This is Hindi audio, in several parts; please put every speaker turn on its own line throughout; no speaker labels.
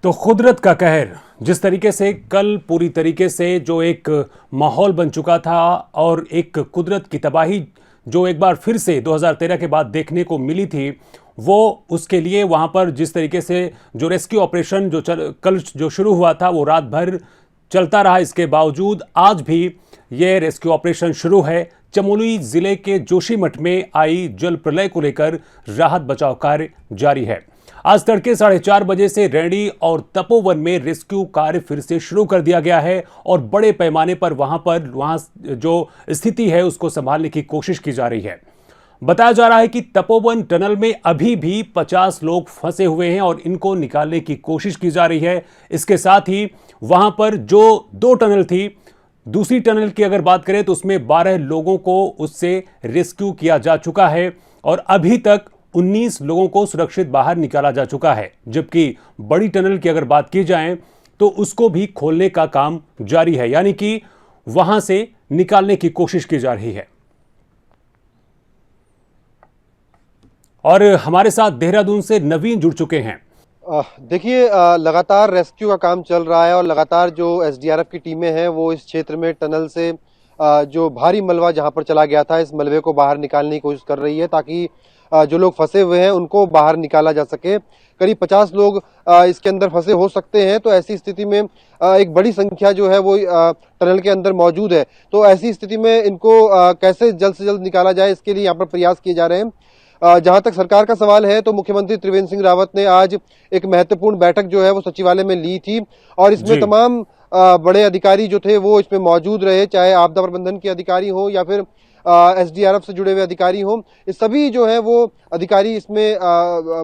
तो कुदरत का कहर जिस तरीके से कल पूरी तरीके से जो एक माहौल बन चुका था और एक कुदरत की तबाही जो एक बार फिर से 2013 के बाद देखने को मिली थी, वो उसके लिए वहां पर जिस तरीके से जो रेस्क्यू ऑपरेशन कल जो शुरू हुआ था वो रात भर चलता रहा। इसके बावजूद आज भी यह रेस्क्यू ऑपरेशन शुरू है। चमोली जिले के जोशीमठ में आई जल प्रलय को लेकर राहत बचाव कार्य जारी है। आज तड़के 4:30 बजे से रैणी और तपोवन में रेस्क्यू कार्य फिर से शुरू कर दिया गया है और बड़े पैमाने पर वहां जो स्थिति है उसको संभालने की कोशिश की जा रही है। बताया जा रहा है कि तपोवन टनल में अभी भी 50 लोग फंसे हुए हैं और इनको निकालने की कोशिश की जा रही है। इसके साथ ही वहां पर जो 2 टनल थी, दूसरी टनल की अगर बात करें तो उसमें 12 लोगों को उससे रेस्क्यू किया जा चुका है और अभी तक 19 लोगों को सुरक्षित बाहर निकाला जा चुका है। जबकि बड़ी टनल की अगर बात की जाए तो उसको भी खोलने का काम जारी है, यानी कि वहां से निकालने की कोशिश की जा रही है। और हमारे साथ देहरादून से नवीन जुड़ चुके हैं।
देखिए, लगातार रेस्क्यू का काम चल रहा है और लगातार जो एसडीआरएफ की टीमें हैं वो इस क्षेत्र में टनल से जो भारी मलबा जहां पर चला गया था, इस मलबे को बाहर निकालने की कोशिश कर रही है ताकि जो लोग फंसे हुए हैं उनको बाहर निकाला जा सके। करीब 50 लोग इसके अंदर फंसे हो सकते हैं, तो ऐसी स्थिति में एक बड़ी संख्या जो है वो टनल के अंदर मौजूद है। तो ऐसी स्थिति में इनको कैसे जल्द से जल्द निकाला जाए, इसके लिए यहाँ पर प्रयास किए जा रहे हैं। जहां तक सरकार का सवाल है तो मुख्यमंत्री त्रिवेंद्र सिंह रावत ने आज एक महत्वपूर्ण बैठक जो है वो सचिवालय में ली थी और इसमें तमाम बड़े अधिकारी जो थे वो इसमें मौजूद रहे, चाहे आपदा प्रबंधन के अधिकारी हो या फिर एसडीआरएफ से जुड़े हुए अधिकारी हों। ये सभी जो है वो अधिकारी इसमें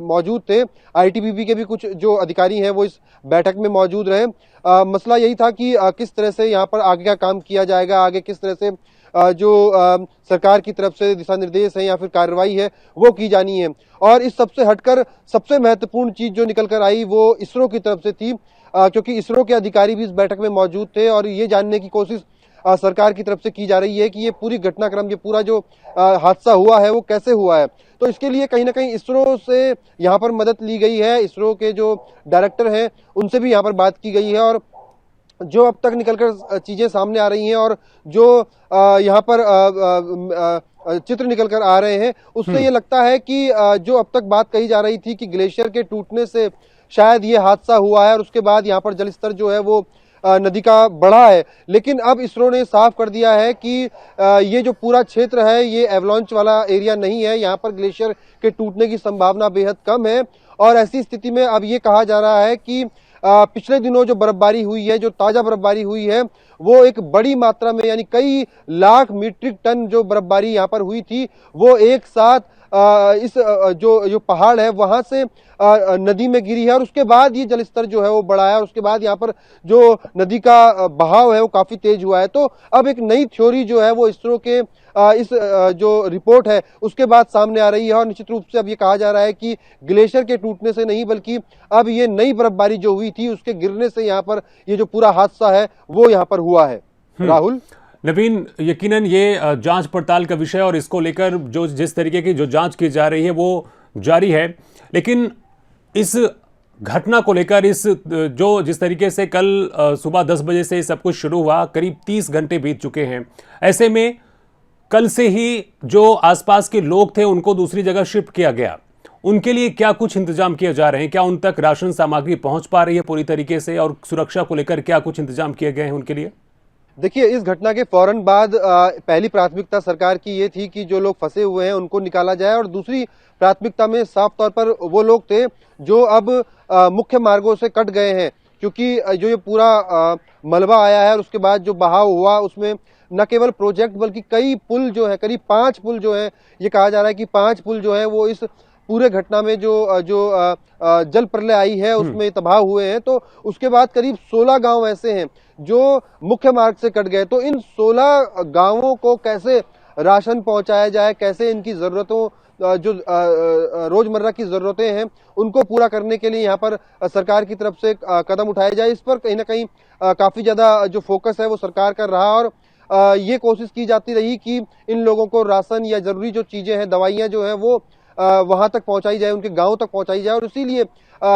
मौजूद थे। आईटीबीपी के भी कुछ जो अधिकारी हैं वो इस बैठक में मौजूद रहे। मसला यही था कि किस तरह से यहाँ पर आगे का काम किया जाएगा, आगे किस तरह से जो सरकार की तरफ से दिशा निर्देश है या फिर कार्रवाई है वो की जानी है। और इस सबसे हटकर सबसे महत्वपूर्ण चीज जो निकल कर आई वो इसरो की तरफ से थी, क्योंकि इसरो के अधिकारी भी इस बैठक में मौजूद थे और ये जानने की कोशिश सरकार की तरफ से की जा रही है कि ये पूरी घटनाक्रम, ये पूरा जो हादसा हुआ है वो कैसे हुआ है। तो इसके लिए कहीं ना कहीं इसरो से यहाँ पर मदद ली गई है। इसरो के जो डायरेक्टर हैं उनसे भी यहाँ पर बात की गई है और जो अब तक निकलकर चीजें सामने आ रही हैं और जो यहाँ पर चित्र निकलकर आ रहे हैं उससे ये लगता है कि जो अब तक बात कही जा रही थी कि ग्लेशियर के टूटने से शायद ये हादसा हुआ है और उसके बाद यहाँ पर जलस्तर जो है वो नदी का बढ़ा है, लेकिन अब इसरो ने साफ कर दिया है कि ये जो पूरा क्षेत्र है ये एवलांच वाला एरिया नहीं है, यहाँ पर ग्लेशियर के टूटने की संभावना बेहद कम है। और ऐसी स्थिति में अब ये कहा जा रहा है कि पिछले दिनों जो बर्फबारी हुई है, जो ताजा बर्फबारी हुई है वो एक बड़ी मात्रा में यानी कई लाख मीट्रिक टन जो बर्फबारी यहाँ पर हुई थी वो एक साथ इस जो पहाड़ है वहां से नदी में गिरी है और उसके बाद ये जलस्तर जो है वो बढ़ा है और उसके बाद यहाँ पर जो नदी का बहाव है वो काफी तेज हुआ है। तो अब एक नई थ्योरी जो है वो इसरो के इस जो रिपोर्ट है उसके बाद सामने आ रही है और निश्चित रूप से अब ये कहा जा रहा है कि ग्लेशियर के टूटने से नहीं बल्कि अब ये नई बर्फबारी जो हुई थी उसके गिरने से यहाँ पर ये जो पूरा हादसा है वो यहाँ पर हुआ है। राहुल,
नवीन, यकीनन ये जांच पड़ताल का विषय और इसको लेकर जो जिस तरीके की जो जांच की जा रही है वो जारी है, लेकिन इस घटना को लेकर जिस तरीके से कल सुबह 10 बजे से सब कुछ शुरू हुआ, करीब 30 घंटे बीत चुके हैं। ऐसे में कल से ही जो आसपास के लोग थे उनको दूसरी जगह शिफ्ट किया गया, उनके लिए क्या कुछ इंतजाम किए जा रहे हैं? क्या उन तक राशन सामग्री पहुंच पा रही है पूरी तरीके से और सुरक्षा को लेकर क्या कुछ इंतजाम किए गए हैं उनके लिए?
देखिए, इस घटना के फौरन बाद पहली प्राथमिकता सरकार की ये थी कि जो लोग फंसे हुए हैं उनको निकाला जाए और दूसरी प्राथमिकता में साफ तौर पर वो लोग थे जो अब मुख्य मार्गों से कट गए हैं, क्योंकि जो ये पूरा मलबा आया है और उसके बाद जो बहाव हुआ उसमें न केवल प्रोजेक्ट बल्कि कई पुल जो है, करीब 5 पुल जो है, ये कहा जा रहा है कि 5 पुल जो है वो इस पूरे घटना में जो जल प्रलय आई है उसमें तबाह हुए हैं। तो उसके बाद करीब 16 गांव ऐसे हैं जो मुख्य मार्ग से कट गए। तो इन 16 गांवों को कैसे राशन पहुंचाया जाए, कैसे इनकी जरूरतों जो रोजमर्रा की जरूरतें हैं उनको पूरा करने के लिए यहाँ पर सरकार की तरफ से कदम उठाए जाए, इस पर कहीं ना कहीं काफी ज्यादा जो फोकस है वो सरकार कर रहा। और ये कोशिश की जाती रही कि इन लोगों को राशन या जरूरी जो चीजें हैं, दवाइयां जो है वो वहां तक पहुंचाई जाए, उनके गांव तक पहुंचाई जाए। और इसीलिए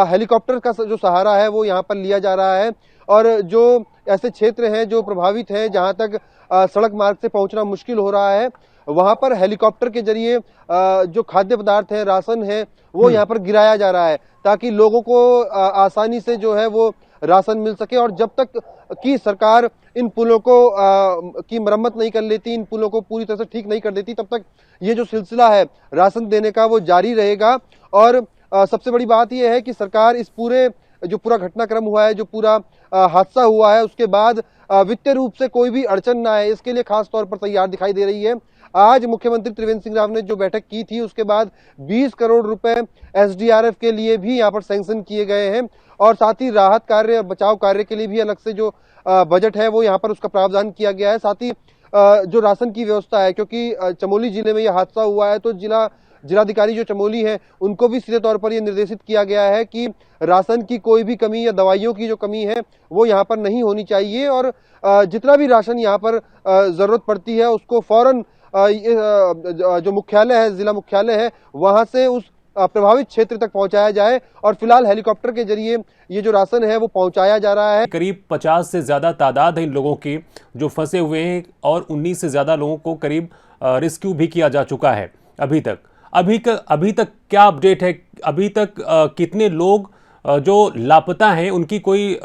हेलीकॉप्टर का जो सहारा है वो यहाँ पर लिया जा रहा है। और जो ऐसे क्षेत्र हैं जो प्रभावित हैं, जहां तक सड़क मार्ग से पहुंचना मुश्किल हो रहा है, वहां पर हेलीकॉप्टर के जरिए जो खाद्य पदार्थ है, राशन है, वो यहाँ पर गिराया जा रहा है, ताकि लोगों को आसानी से जो है वो राशन मिल सके। और जब तक कि सरकार इन पुलों को की मरम्मत नहीं कर लेती, इन पुलों को पूरी तरह से ठीक नहीं कर देती, तब तक ये जो सिलसिला है राशन देने का वो जारी रहेगा। और सबसे बड़ी बात यह है कि सरकार इस पूरा घटनाक्रम हुआ है, जो पूरा हादसा हुआ है, उसके बाद वित्तीय रूप से कोई भी अड़चन ना आए, इसके लिए खास तौर पर तैयार दिखाई दे रही है। आज मुख्यमंत्री त्रिवेंद्र सिंह रावत ने जो बैठक की थी, उसके बाद 20 करोड़ रुपए एसडीआरएफ के लिए भी यहाँ पर सैंक्शन किए गए हैं। और साथ ही राहत कार्य और बचाव कार्य के लिए भी अलग से जो बजट है वो यहाँ पर उसका प्रावधान किया गया है। साथ ही जो राशन की व्यवस्था है, क्योंकि चमोली जिले में यह हादसा हुआ है, तो जिलाधिकारी जो चमोली है उनको भी सीधे तौर पर यह निर्देशित किया गया है कि राशन की कोई भी कमी या दवाइयों की जो कमी है वो यहाँ पर नहीं होनी चाहिए। और जितना भी राशन यहाँ पर जरूरत पड़ती है उसको फौरन जो मुख्यालय है, जिला मुख्यालय है, वहां से उस प्रभावित क्षेत्र तक पहुंचाया जाए। और फिलहाल हेलीकॉप्टर के जरिए ये जो राशन है वो पहुंचाया जा रहा है।
करीब 50 से ज्यादा तादाद है इन लोगों की जो फंसे हुए हैं, और 19 से ज्यादा लोगों को करीब रेस्क्यू भी किया जा चुका है अभी तक। अभी तक क्या अपडेट है? अभी तक कितने लोग जो लापता हैं उनकी कोई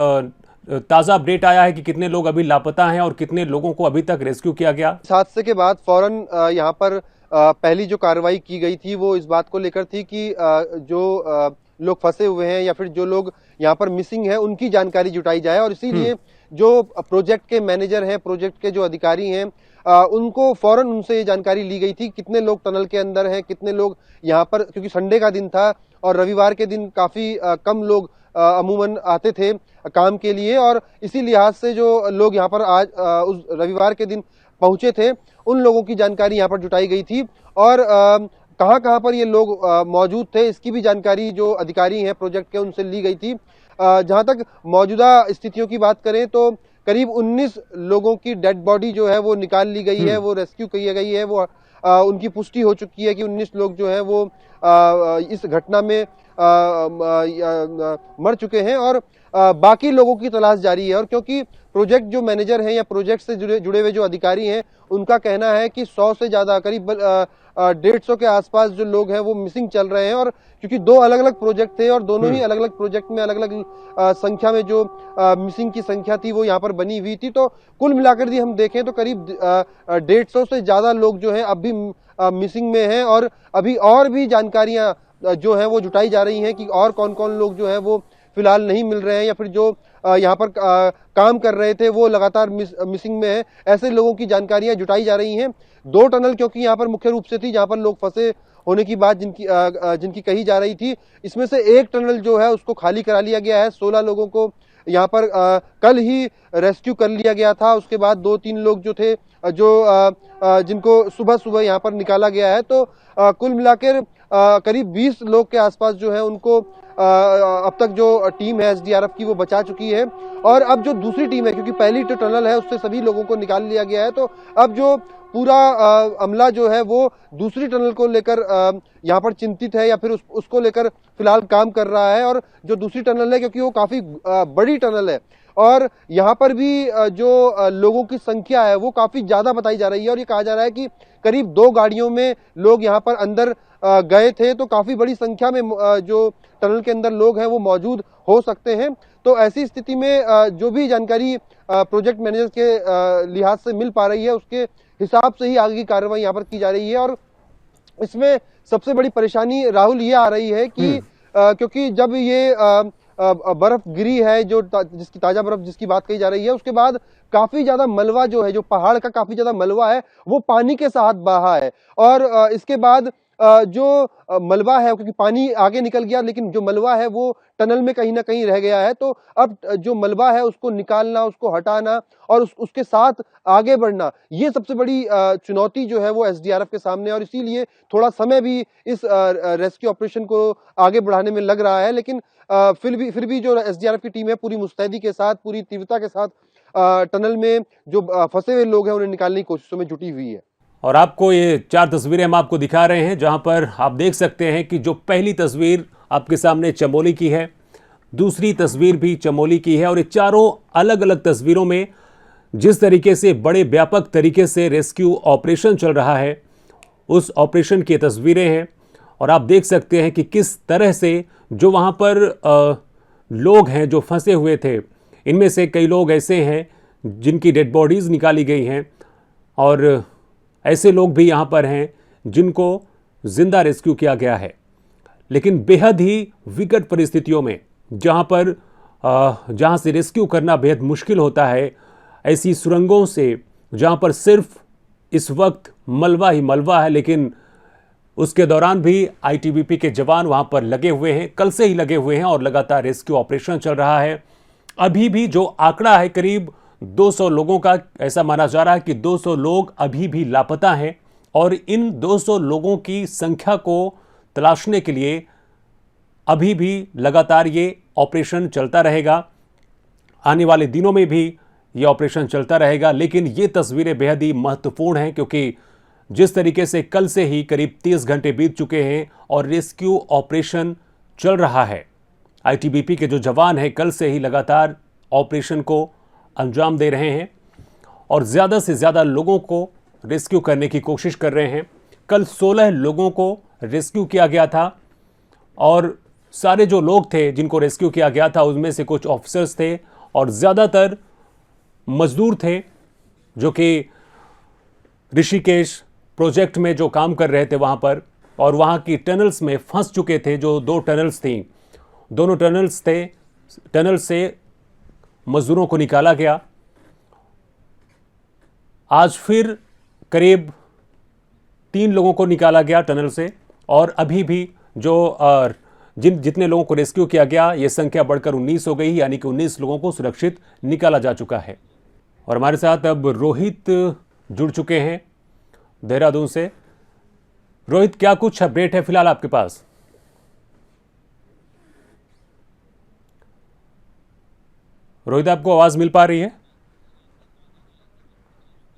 ताज़ा अपडेट आया है कि कितने लोग अभी लापता हैं और कितने लोगों को अभी तक रेस्क्यू किया गया?
इस हादसे के बाद फौरन यहाँ पर पहली जो कार्रवाई की गई थी वो इस बात को लेकर थी कि जो लोग फंसे हुए हैं या फिर जो लोग यहाँ पर मिसिंग हैं उनकी जानकारी जुटाई जाए। और इसीलिए जो प्रोजेक्ट के मैनेजर हैं, प्रोजेक्ट के जो अधिकारी हैं, उनको फौरन उनसे ये जानकारी ली गई थी कितने लोग टनल के अंदर हैं, कितने लोग यहाँ पर, क्योंकि संडे का दिन था और रविवार के दिन काफी कम लोग अमूमन आते थे काम के लिए। और इसी लिहाज से जो लोग यहाँ पर आज उस रविवार के दिन पहुंचे थे, उन लोगों की जानकारी यहाँ पर जुटाई गई थी। और कहाँ कहाँ पर ये लोग मौजूद थे इसकी भी जानकारी जो अधिकारी हैं प्रोजेक्ट के उनसे ली गई थी। जहां तक मौजूदा स्थितियों की बात करें तो करीब 19 लोगों की डेड बॉडी जो है वो निकाल ली गई है, वो रेस्क्यू की गई है। वो उनकी पुष्टि हो चुकी है कि 19 लोग जो है वो इस घटना में मर चुके हैं। और बाकी लोगों की तलाश जारी है। और क्योंकि प्रोजेक्ट जो मैनेजर हैं या प्रोजेक्ट से जुड़े हुए जो अधिकारी हैं, उनका कहना है कि 100 से ज्यादा, करीब 150 के आसपास जो लोग हैं वो मिसिंग चल रहे हैं। और क्योंकि दो अलग अलग प्रोजेक्ट थे और दोनों ही अलग अलग प्रोजेक्ट में अलग अलग संख्या में जो मिसिंग की संख्या थी वो यहाँ पर बनी हुई थी, तो कुल मिलाकर यदि हम देखें तो करीब 150 से ज्यादा लोग जो हैं अब भी मिसिंग में हैं। और अभी और भी जानकारियां जो है वो जुटाई जा रही हैं कि और कौन कौन लोग जो है वो फिलहाल नहीं मिल रहे हैं या फिर जो यहाँ पर काम कर रहे थे वो लगातार मिसिंग में है। ऐसे लोगों की जानकारियां जुटाई जा रही हैं। 2 टनल क्योंकि यहाँ पर मुख्य रूप से थी जहाँ पर लोग फंसे होने की बात जिनकी कही जा रही थी, इसमें से एक टनल जो है उसको खाली करा लिया गया है। 16 लोगों को यहाँ पर कल ही रेस्क्यू कर लिया गया था। उसके बाद 2-3 लोग जो थे जिनको सुबह सुबह यहाँ पर निकाला गया है। तो कुल मिलाकर करीब 20 लोग के आसपास जो है उनको अब तक जो टीम है एसडीआरएफ की वो बचा चुकी है। और अब जो दूसरी टीम है, क्योंकि पहली जो टनल है उससे सभी लोगों को निकाल लिया गया है, तो अब जो पूरा अमला जो है वो दूसरी टनल को लेकर यहाँ पर चिंतित है या फिर उसको लेकर फिलहाल काम कर रहा है। और जो दूसरी टनल है, क्योंकि वो काफी बड़ी टनल है और यहाँ पर भी जो लोगों की संख्या है वो काफी ज्यादा बताई जा रही है। और ये कहा जा रहा है कि करीब 2 गाड़ियों में लोग यहाँ पर अंदर गए थे, तो काफी बड़ी संख्या में जो टनल के अंदर लोग हैं वो मौजूद हो सकते हैं। तो ऐसी स्थिति में जो भी जानकारी प्रोजेक्ट मैनेजर के लिहाज से मिल पा रही है उसके हिसाब से ही आगे की कार्रवाई यहाँ पर की जा रही है। और इसमें सबसे बड़ी परेशानी राहुल ये आ रही है कि क्योंकि जब ये बर्फ गिरी है, जो जिसकी ताजा बर्फ जिसकी बात कही जा रही है, उसके बाद काफी ज्यादा मलबा जो है, जो पहाड़ का काफी ज्यादा मलबा है वो पानी के साथ बहा है। और इसके बाद जो मलबा है, क्योंकि पानी आगे निकल गया लेकिन जो मलबा है वो टनल में कहीं ना कहीं रह गया है, तो अब जो मलबा है उसको निकालना, उसको हटाना और उसके साथ आगे बढ़ना, ये सबसे बड़ी चुनौती जो है वो एसडीआरएफ के सामने है। और इसीलिए थोड़ा समय भी इस रेस्क्यू ऑपरेशन को आगे बढ़ाने में लग रहा है। लेकिन फिर भी जो एसडीआरएफ की टीम है पूरी मुस्तैदी के साथ, पूरी तीव्रता के साथ टनल में जो फंसे हुए लोग हैं उन्हें निकालने की कोशिशों में जुटी हुई है।
और आपको ये 4 तस्वीरें हम आपको दिखा रहे हैं, जहां पर आप देख सकते हैं कि जो पहली तस्वीर आपके सामने चमोली की है, दूसरी तस्वीर भी चमोली की है, और ये चारों अलग अलग तस्वीरों में जिस तरीके से बड़े व्यापक तरीके से रेस्क्यू ऑपरेशन चल रहा है, उस ऑपरेशन की तस्वीरें हैं। और आप देख सकते हैं कि किस तरह से जो वहाँ पर लोग हैं जो फंसे हुए थे, इनमें से कई लोग ऐसे हैं जिनकी डेड बॉडीज़ निकाली गई हैं, और ऐसे लोग भी यहाँ पर हैं जिनको जिंदा रेस्क्यू किया गया है। लेकिन बेहद ही विकट परिस्थितियों में, जहाँ से रेस्क्यू करना बेहद मुश्किल होता है, ऐसी सुरंगों से जहाँ पर सिर्फ इस वक्त मलबा ही मलबा है, लेकिन उसके दौरान भी आईटीबीपी के जवान वहाँ पर लगे हुए हैं, कल से ही लगे हुए हैं, और लगातार रेस्क्यू ऑपरेशन चल रहा है। अभी भी जो आंकड़ा है करीब 200 लोगों का, ऐसा माना जा रहा है कि 200 लोग अभी भी लापता हैं, और इन 200 लोगों की संख्या को तलाशने के लिए अभी भी लगातार ये ऑपरेशन चलता रहेगा। आने वाले दिनों में भी ये ऑपरेशन चलता रहेगा। लेकिन ये तस्वीरें बेहद ही महत्वपूर्ण हैं, क्योंकि जिस तरीके से कल से ही करीब 30 घंटे बीत चुके हैं और रेस्क्यू ऑपरेशन चल रहा है, आईटीबीपी के जो जवान हैं कल से ही लगातार ऑपरेशन को अंजाम दे रहे हैं और ज़्यादा से ज़्यादा लोगों को रेस्क्यू करने की कोशिश कर रहे हैं। कल 16 लोगों को रेस्क्यू किया गया था, और सारे जो लोग थे जिनको रेस्क्यू किया गया था उनमें से कुछ ऑफिसर्स थे और ज़्यादातर मजदूर थे जो कि ऋषिकेश प्रोजेक्ट में जो काम कर रहे थे वहाँ पर, और वहाँ की टनल्स में फंस चुके थे। जो 2 टनल्स थी, दोनों टनल्स थे, टनल से मजदूरों को निकाला गया। आज फिर करीब 3 लोगों को निकाला गया टनल से, और अभी भी जो जितने लोगों को रेस्क्यू किया गया, ये संख्या बढ़कर 19 हो गई, यानी कि 19 लोगों को सुरक्षित निकाला जा चुका है। और हमारे साथ अब रोहित जुड़ चुके हैं देहरादून से। रोहित, क्या कुछ अपडेट है फिलहाल आपके पास? रोहित, आपको आवाज मिल पा रही है?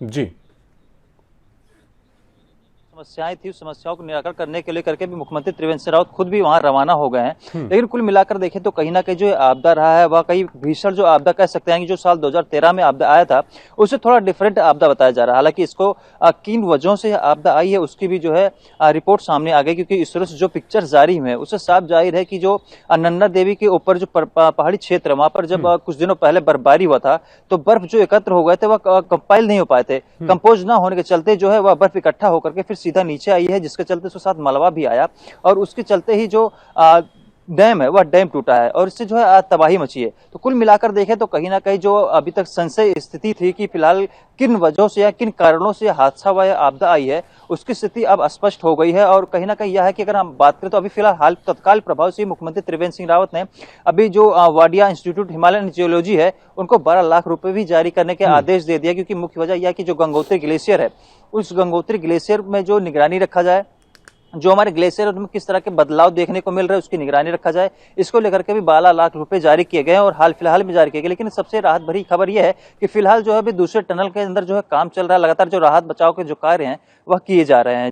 जी।
समस्याएं थी, उस समस्याओं को निराकरण करने के लिए करके भी मुख्यमंत्री त्रिवेंद्र सिंह रावत खुद भी वहां रवाना हो गए हैं। लेकिन कुल मिलाकर देखें तो कहीं ना कहीं जो आपदा रहा है वह कहीं भीषण जो आपदा कह सकते हैं कि जो साल 2013 में आपदा आया था उससे थोड़ा डिफरेंट आपदा बताया जा रहा है। हालांकि इसको किन वजहों से आपदा आई है उसकी भी जो है रिपोर्ट सामने आ गई, क्योंकि इसरो से जो पिक्चर जारी हुए हैं उससे साफ जाहिर है कि जो नन्दा देवी के ऊपर जो पहाड़ी क्षेत्र है वहां पर जब कुछ दिनों पहले बर्फबारी हुआ था तो बर्फ जो एकत्र हो गए थे वह कंपाइल नहीं हो पाए थे। कंपोज ना होने के चलते जो है वह बर्फ इकट्ठा होकर के फिर सीधा नीचे आई है, जिसके चलते उसके साथ मलबा भी आया, और उसके चलते ही जो डैम है वह डैम टूटा है और इससे जो है तबाही मची है। तो कुल मिलाकर देखें तो कहीं ना कहीं जो अभी तक संशय स्थिति थी कि फिलहाल किन वजहों से या किन कारणों से हादसा व आपदा आई है, उसकी स्थिति अब स्पष्ट हो गई है। और कहीं ना कहीं यह है कि अगर हम बात करें तो अभी फिलहाल तत्काल प्रभाव से मुख्यमंत्री त्रिवेंद्र सिंह रावत ने अभी जो वाडिया इंस्टीट्यूट हिमालयन जियोलॉजी है उनको 12 लाख रुपए भी जारी करने के आदेश दे दिया, क्योंकि मुख्य वजह यह है कि जो गंगोत्री ग्लेशियर है उस गंगोत्री ग्लेशियर में जो निगरानी रखा जाए, जो हमारे ग्लेशियर उनमें किस तरह के बदलाव देखने को मिल रहे हैं उसकी निगरानी रखा जाए, इसको लेकर के भी 12 लाख रुपए जारी किए गए हैं और हाल फिलहाल में जारी किए गए। लेकिन सबसे राहत भरी खबर यह है कि फिलहाल जो है अभी दूसरे टनल के अंदर जो है काम चल रहा है, लगातार जो राहत बचाव के जो कार्य हैं वह किए जा रहे हैं।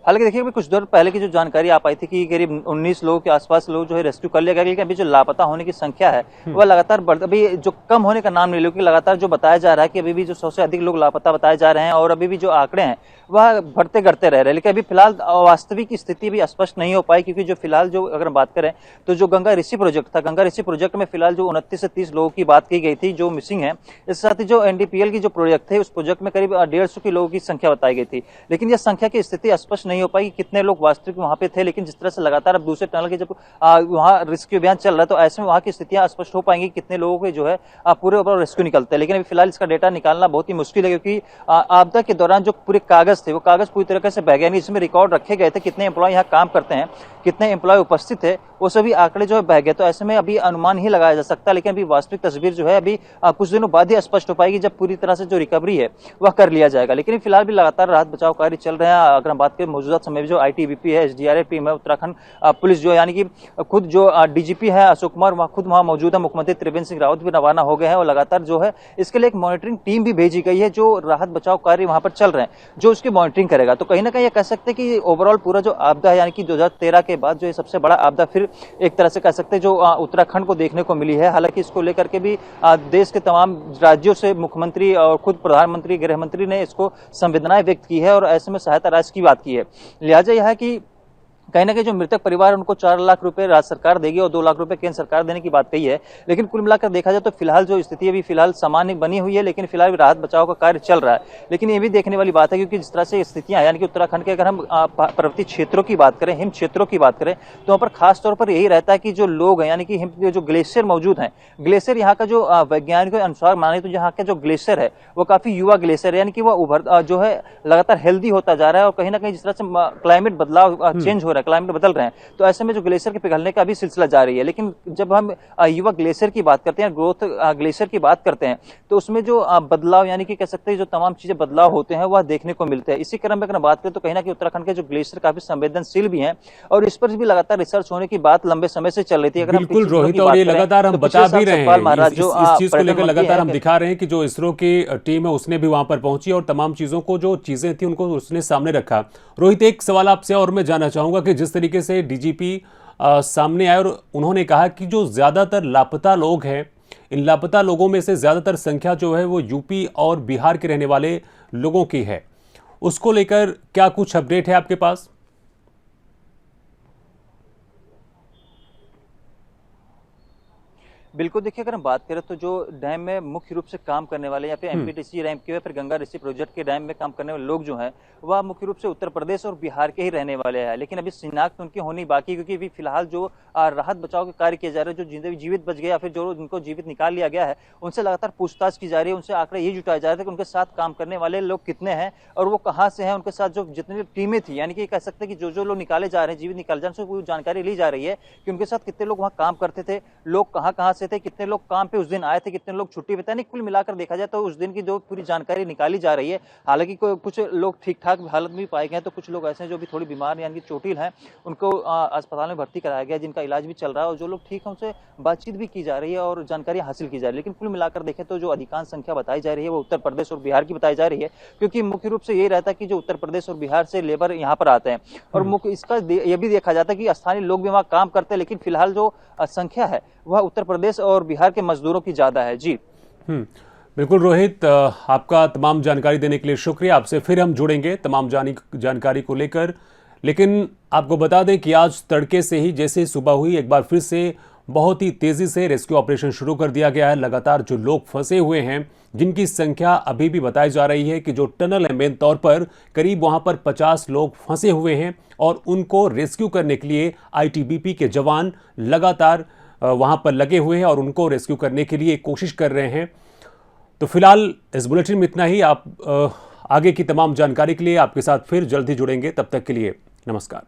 हालांकि देखिए अभी कुछ देर पहले की जो जानकारी आ पाई थी कि करीब 19 लोगों के आसपास लोग जो है रेस्क्यू कर लिया गया, लेकिन अभी जो लापता होने की संख्या है वह लगातार अभी जो कम होने का नाम नहीं ले, क्योंकि लगातार जो बताया जा रहा है कि अभी भी जो 100 से अधिक लोग लापता बताए जा रहे हैं और अभी भी जो आंकड़े हैं वह बढ़ते घटते रह रहे हैं। लेकिन अभी फिलहाल वास्तविक स्थिति भी स्पष्ट नहीं हो पाई, क्योंकि जो फिलहाल जो अगर बात करें तो जो गंगा ऋषि प्रोजेक्ट था, गंगा ऋषि प्रोजेक्ट में फिलहाल जो 29 से 30 लोगों की बात की गई थी जो मिसिंग है। इसके साथ ही जो एनडीपीएल की जो प्रोजेक्ट थे उस प्रोजेक्ट में करीब 150 की लोगों की संख्या बताई गई थी, लेकिन यह संख्या की स्थिति स्पष्ट नहीं हो पाई कि कितने लोग वास्तविक वहां पे थे। लेकिन जिस तरह से लगातार अब दूसरे टनल के जब वहां रेस्क्यू अभियान चल रहा है तो ऐसे में वहां की स्थितियां स्पष्ट हो पाएंगी कितने लोगों के जो है पूरे ऊपर रेस्क्यू निकलते हैं। लेकिन अभी फिलहाल इसका डेटा निकालना बहुत ही मुश्किल है, क्योंकि आपदा के दौरान जो पूरे कागज थे वो कागज पूरी तरह से बह गए, इसमें रिकॉर्ड रखे गए थे कितने एम्प्लॉय यहाँ काम करते हैं, कितने एम्प्लॉय उपस्थित थे, वो सभी आंकड़े जो है बह गए। तो ऐसे में अभी अनुमान ही लगाया जा सकता है, लेकिन अभी वास्तविक तस्वीर जो है अभी कुछ दिनों बाद ही स्पष्ट हो पाएगी जब पूरी तरह से जो रिकवरी है वह कर लिया जाएगा। लेकिन फिलहाल भी लगातार राहत बचाव कार्य चल रहे हैं। अगर हम बात करें मौजूदा समय में जो आईटीबीपी है, एसडीआरएफ टीम है, उत्तराखंड पुलिस जो यानी कि खुद जो डीजीपी है अशोक कुमार वहाँ खुद वहाँ मौजूद है, मुख्यमंत्री त्रिवेंद्र सिंह रावत भी रवाना हो गए हैं और लगातार जो है इसके लिए एक मॉनिटरिंग टीम भी भेजी गई है जो राहत बचाव कार्य वहां पर चल रहे हैं, जो उसकी मॉनिटरिंग करेगा। तो कहीं ना कहीं ये कह सकते हैं कि ओवरऑल पूरा जो आपदा है यानी कि 2013 के बाद जो ये सबसे बड़ा आपदा फिर एक तरह से कह सकते हैं जो उत्तराखंड को देखने को मिली है। हालांकि इसको लेकर के भी देश के तमाम राज्यों से मुख्यमंत्री और खुद प्रधानमंत्री, गृह मंत्री ने इसको संवेदनाएं व्यक्त की है और ऐसे में सहायता राशि की बात की है। लिहाजा यह है कि कहीं ना कहीं जो मृतक परिवार उनको 4 लाख रुपए राज्य सरकार देगी और 2 लाख रुपए केंद्र सरकार देने की बात कही है। लेकिन कुल मिलाकर देखा जाए तो फिलहाल जो स्थिति अभी फिलहाल सामान्य बनी हुई है, लेकिन फिलहाल राहत बचाव का कार्य चल रहा है। लेकिन ये भी देखने वाली बात है क्योंकि जिस तरह से स्थितियां यानी कि उत्तराखंड के अगर हम पर्वतीय क्षेत्रों की बात करें, हिम क्षेत्रों की बात करें, तो वहाँ पर खास तौर पर यही रहता है कि जो लोग हैं यानी कि जो ग्लेशियर मौजूद हैं, ग्लेशियर यहाँ का जो वैज्ञानिकों के अनुसार माने तो यहाँ का जो ग्लेशियर है वो काफी युवा ग्लेशियर है, यानी कि वो जो है लगातार हेल्दी होता जा रहा है और कहीं ना कहीं जिस तरह से क्लाइमेट बदलाव चेंज हो रहा है, क्लाइमेट बदल रहे हैं, तो ऐसे में जो ग्लेशियर के पिघलने का भी सिलसिला जारी है। लेकिन जब हम युवा ग्लेशियर की बात करते हैं, ग्रोथ ग्लेशियर की बात करते हैं, तो उसमें जो बदलाव यानी कि कह सकते हैं जो तमाम चीजें बदलाव होते हैं वह देखने को मिलते हैं। इसी क्रम में अगर बात करें तो कहीं ना कहीं उत्तराखंड के जो ग्लेशियर काफी संवेदनशील भी हैं और इस पर भी लगातार रिसर्च होने की बात लंबे समय से चल रही थी। अगर
बिल्कुल रोहित, और ये लगातार हम बता भी रहे हैं, इस चीज को लेकर लगातार हम दिखा रहे हैं कि जो इसरो की टीम है उसने भी वहां पर पहुंची और तमाम चीजों को जो चीजें थी उनको उसने सामने रखा। रोहित, एक सवाल आपसे और मैं जानना चाहूंगा कि जिस तरीके से डीजीपी सामने आए और उन्होंने कहा कि जो ज्यादातर लापता लोग हैं, इन लापता लोगों में से ज्यादातर संख्या जो है वो यूपी और बिहार के रहने वाले लोगों की है, उसको लेकर क्या कुछ अपडेट है आपके पास?
बिल्कुल, देखिए अगर हम बात करें तो जो डैम में मुख्य रूप से काम करने वाले या फिर एमपीटीसी डैम के फिर गंगा ऋषि प्रोजेक्ट के डैम में काम करने वाले लोग जो हैं वह मुख्य रूप से उत्तर प्रदेश और बिहार के ही रहने वाले हैं। लेकिन अभी शिनाख्त उनकी होनी बाकी, क्योंकि अभी फिलहाल जो राहत बचाव के कार्य किए जा रहे हैं, जो जीवित बच गए या फिर जो जिनको जीवित निकाल लिया गया है, उनसे लगातार पूछताछ की जा रही है। उनसे आंकड़े ये जुटाए जा रहे थे कि उनके साथ काम करने वाले लोग कितने हैं और वो कहाँ से हैं, उनके साथ जो जितनी टीमें थी, यानी कि कह सकते हैं कि जो लोग निकाले जा रहे हैं, जीवित निकाले जा रहे हैं, उससे जानकारी ली जा रही है कि उनके साथ कितने लोग वहाँ काम करते थे, लोग कहाँ से थे, कितने लोग काम पे उस दिन आए थे, कितने लोग छुट्टी पे थे। नहीं, कुल मिलाकर देखा जाए तो उस दिन की जो पूरी जानकारी निकाली जा रही है। हालांकि कुछ लोग ठीक ठाक हालत में पाए गए, तो कुछ लोग ऐसे हैं जो भी थोड़ी बीमार यानी कि चोटिल हैं, उनको अस्पताल में भर्ती कराया गया, जिनका इलाज भी चल रहा है और जो लोग ठीक हैं उनसे बातचीत भी की जा रही है और जानकारी हासिल की जा रही है। लेकिन कुल मिलाकर देखें तो जो अधिकांश संख्या बताई जा रही है वो उत्तर प्रदेश और बिहार की बताई जा रही है, क्योंकि मुख्य रूप से यही रहता है कि जो उत्तर प्रदेश और बिहार से लेबर यहाँ पर आते हैं और मुख्य इसका यह भी देखा जाता है कि स्थानीय लोग भी वहाँ काम करते हैं, लेकिन फिलहाल जो संख्या है वह उत्तर प्रदेश और बिहार के मजदूरों की ज्यादा है। जी
बिल्कुल रोहित, आपका तमाम जानकारी देने के लिए शुक्रिया। आपसे फिर हम जुड़ेंगे तमाम जानकारी को लेकर, लेकिन आपको बता दें कि आज तड़के से ही जैसे सुबह हुई एक बार फिर से बहुत ही तेजी से रेस्क्यू ऑपरेशन शुरू कर दिया गया है। लगातार जो लोग फंसे हुए हैं, जिनकी संख्या अभी भी बताई जा रही है कि जो टनल है मेन तौर पर करीब वहां पर 50 लोग फंसे हुए हैं और उनको रेस्क्यू करने के लिए आईटीबीपी के जवान लगातार वहां पर लगे हुए हैं और उनको रेस्क्यू करने के लिए कोशिश कर रहे हैं। तो फिलहाल इस बुलेटिन में इतना ही। आप आगे की तमाम जानकारी के लिए आपके साथ फिर जल्दी जुड़ेंगे। तब तक के लिए नमस्कार।